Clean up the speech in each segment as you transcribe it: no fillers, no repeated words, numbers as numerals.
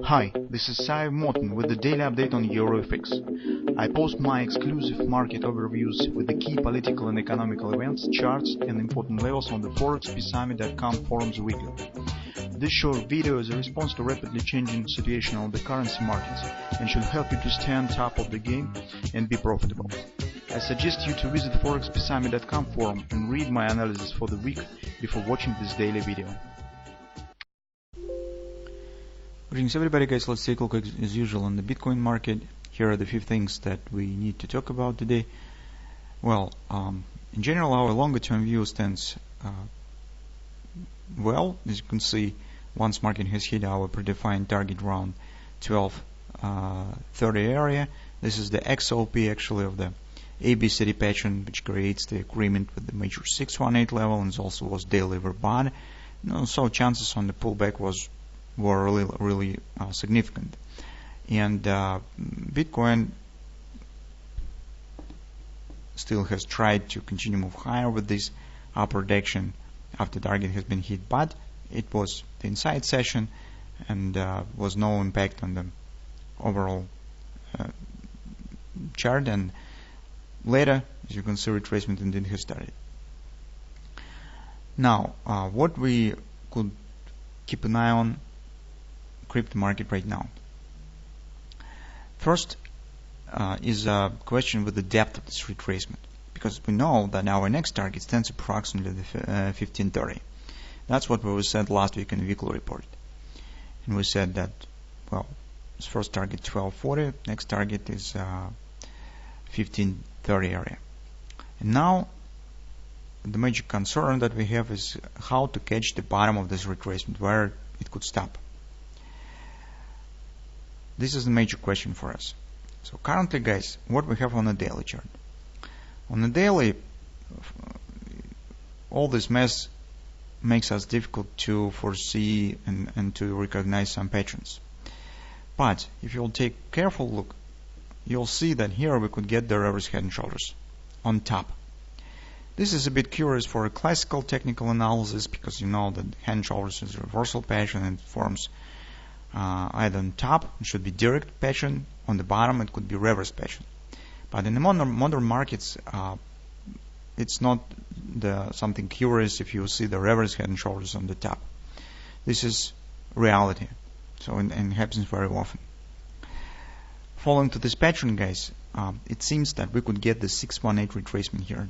Hi, this is Sive Morten with the daily update on EuroFX. I post my exclusive market overviews with the key political and economical events, charts and important levels on the ForexPeaceArmy.com forums weekly. This short video is a response to rapidly changing situation on the currency markets and should help you to stay on top of the game and be profitable. I suggest you to visit ForexPeaceArmy.com forum and read my analysis for the week before watching this daily video. Greetings everybody, guys. Let's take a look as usual on the Bitcoin market. Here are the few things that we need to talk about today. Well, in general, our longer term view stands well. As you can see, once market has hit our predefined target around 1230 area, this is the XOP actually of the ABCD pattern, which creates the agreement with the major 618 level and also was daily overbought. So chances on the pullback were really significant. And Bitcoin still has tried to continue move higher with this upper direction after target has been hit, but it was the inside session and was no impact on the overall chart, and later, as you can see, retracement indeed has started. Now, what we could keep an eye on crypto market right now. First is a question with the depth of this retracement, because we know that our next target stands approximately the 1530. That's what we said last week in the weekly report, and we said that, well, this first target 1240, next target is 1530 area. And now the major concern that we have is how to catch the bottom of this retracement, where it could stop. This is the major question for us. So currently, guys, what we have on the daily chart. On the daily, all this mess makes us difficult to foresee and to recognize some patterns. But if you'll take a careful look, you'll see that here we could get the reverse head and shoulders on top. This is a bit curious for a classical technical analysis, because you know that head and shoulders is a reversal pattern and it forms either on top, it should be direct pattern, on the bottom it could be reverse pattern. But in the modern markets, it's not something curious if you see the reverse head and shoulders on the top. This is reality, so and it happens very often. Following to this pattern, guys, it seems that we could get the 618 retracement here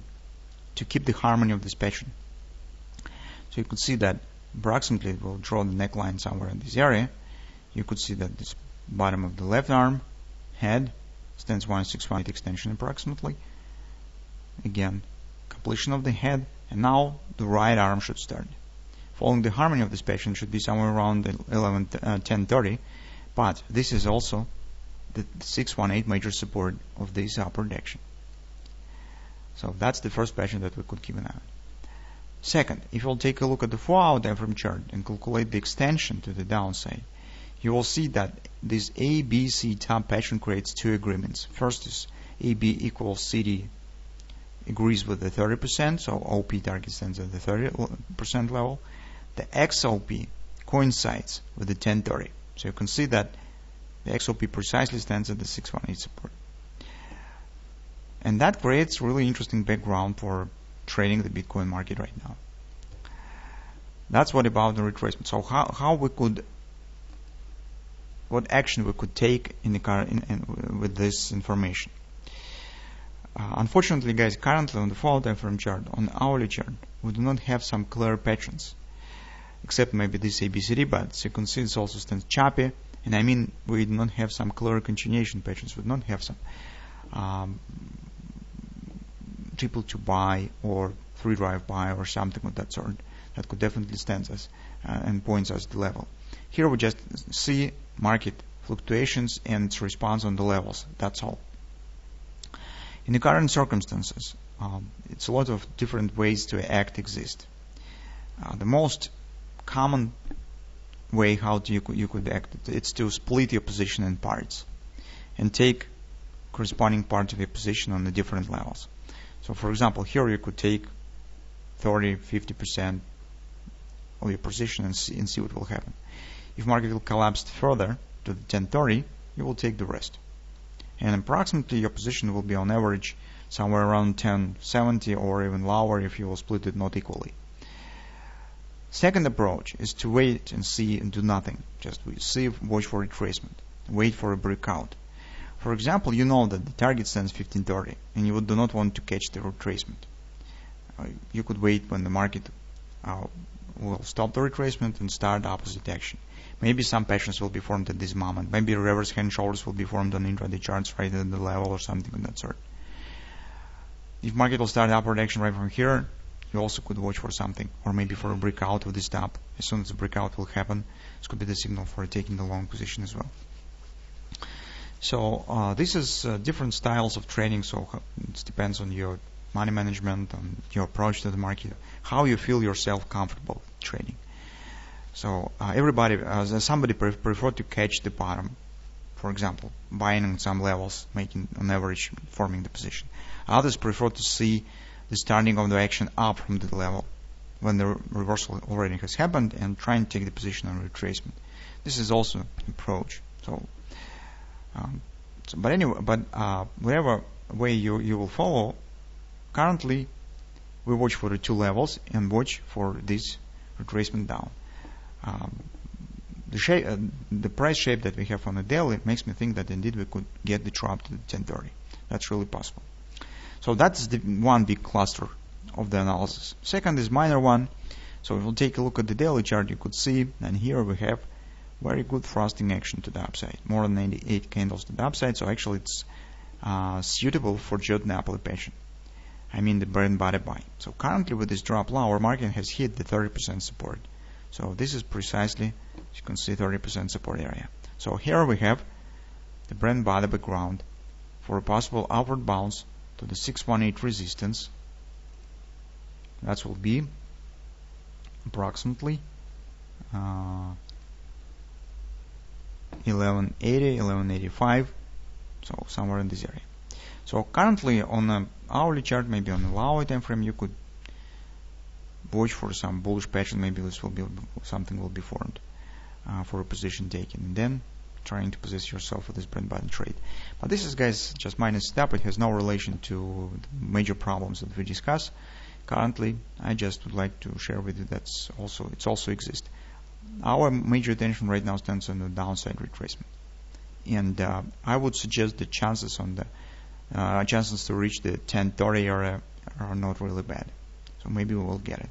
to keep the harmony of this pattern. So you could see that approximately it will draw the neckline somewhere in this area. You could see that this bottom of the left arm head stands 1618 extension approximately. Again, completion of the head, and now the right arm should start. Following the harmony of this pattern should be somewhere around 1030, but this is also the 618 major support of this upper direction. So that's the first pattern that we could keep an eye on. Second, if you'll take a look at the 4-hour time frame chart and calculate the extension to the downside, you will see that this ABC top pattern creates two agreements. First is AB equals CD agrees with the 30%, so OP target stands at the 30% level. The XOP coincides with the 1030. So you can see that the XOP precisely stands at the 618 support. And that creates really interesting background for trading the Bitcoin market right now. That's what about the retracement. So how we could, what action we could take with this information. Unfortunately, guys, currently on the 4-hour time frame chart, on the hourly chart, we do not have some clear patterns, except maybe this ABCD, but as you can see, it also stands choppy, and I mean we do not have some clear continuation patterns. We do not have some triple to buy or 3-drive buy or something of that sort that could definitely stand us and points us the level. Here we just see market fluctuations and its response on the levels. That's all. In the current circumstances, it's a lot of different ways to act exist. The most common way how you could act, it's to split your position in parts and take corresponding parts of your position on the different levels. So for example, here you could take 30-50% of your position and see what will happen. If market will collapse further, to the 1030, you will take the rest. And approximately your position will be on average somewhere around 1070 or even lower if you will split it not equally. Second approach is to wait and see and do nothing. Just watch for retracement. Wait for a breakout. For example, you know that the target stands 1530 and you do not want to catch the retracement. You could wait when the market will stop the retracement and start opposite action. Maybe some patterns will be formed at this moment. Maybe reverse hand shoulders will be formed on intraday charts right at the level or something of that sort. If market will start upward action right from here, you also could watch for something, or maybe for a breakout of this top. As soon as the breakout will happen, this could be the signal for taking the long position as well. So this is different styles of trading, so it depends on your money management, on your approach to the market, how you feel yourself comfortable trading. So somebody prefer to catch the bottom, for example, buying on some levels, making on average, forming the position. Others prefer to see the starting of the action up from the level when the reversal already has happened and try and take the position on retracement. This is also an approach. Whatever way you will follow, currently we watch for the two levels and watch for this retracement down. The price shape that we have on the daily makes me think that indeed we could get the drop to the 1030. That's really possible. So that's the one big cluster of the analysis. Second is minor one. So if we'll take a look at the daily chart, you could see, and here we have very good thrusting action to the upside, more than 98 candles to the upside. So actually it's suitable for Napoli pattern. I mean the bread and butter buy. So currently with this drop low, our market has hit the 30% support. So this is precisely, as you can see, 30% support area. So here we have the bread and butter background for a possible upward bounce to the 618 resistance. That will be approximately 1180, 1185, so somewhere in this area. So currently on an hourly chart, maybe on a lower time frame, you could watch for some bullish pattern. Maybe this will be something will be formed for a position taken, and then trying to possess yourself with this bread button trade. But this is, guys, just minor step. It has no relation to the major problems that we discuss. Currently, I just would like to share with you that it also exists. Our major attention right now stands on the downside retracement, and I would suggest the chances on the chances to reach the 1030 area are not really bad. So maybe we will get it.